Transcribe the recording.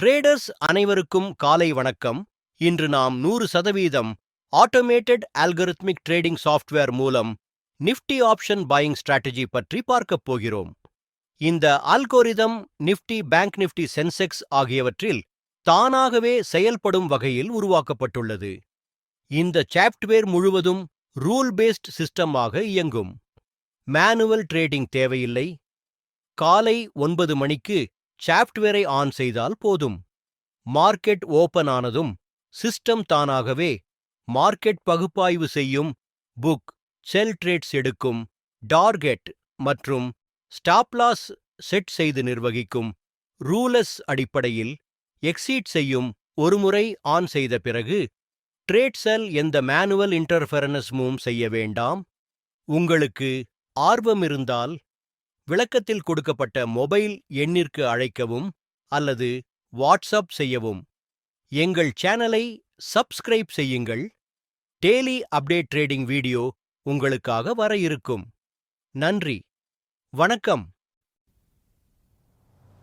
Traders அனைவருக்கும் காலை வணக்கம். இன்று நாம் 100% ஆட்டோமேட்டட் அல்கரித்மிக் ட்ரேடிங் சாஃப்ட்வேர் மூலம் நிஃப்டி ஆப்ஷன் பையிங் ஸ்ட்ராட்டஜி பற்றி பார்க்கப் போகிறோம். இந்த algorithm Nifty, bank Nifty, Sensex ஆகியவற்றில் தானாகவே செயல்படும் வகையில் உருவாக்கப்பட்டுள்ளது. இந்த சாஃப்ட்வேர் முழுவதும் ரூல் பேஸ்ட் சிஸ்டமாக இயங்கும். மேனுவல் ட்ரேடிங் தேவையில்லை. காலை 9 மணிக்கு சாஃப்ட்வேரை ஆன் செய்தால் போதும். மார்க்கெட் ஓபன் ஆனதும் சிஸ்டம் தானாகவே மார்க்கெட் பகுப்பாய்வு செய்யும், புக், செல் ட்ரேட்ஸ் எடுக்கும், டார்கெட் மற்றும் ஸ்டாப் லாஸ் செட் செய்து நிர்வகிக்கும். ரூலஸ் அடிப்படையில் எக்ஸீட் செய்யும். ஒருமுறை ஆன் செய்த பிறகு ட்ரேட் செல் எந்த மேனுவல் இன்டர்ஃபெரன்ஸும் செய்ய வேண்டாம். உங்களுக்கு ஆர்வம் இருந்தால் விளக்கத்தில் கொடுக்கப்பட்ட மொபைல் எண்ணிற்கு அழைக்கவும் அல்லது வாட்ஸ்அப் செய்யவும். எங்கள் சேனலை சப்ஸ்கிரைப் செய்யுங்கள். டெய்லி அப்டேட் ட்ரேடிங் வீடியோ உங்களுக்காக வர இருக்கும். நன்றி, வணக்கம்.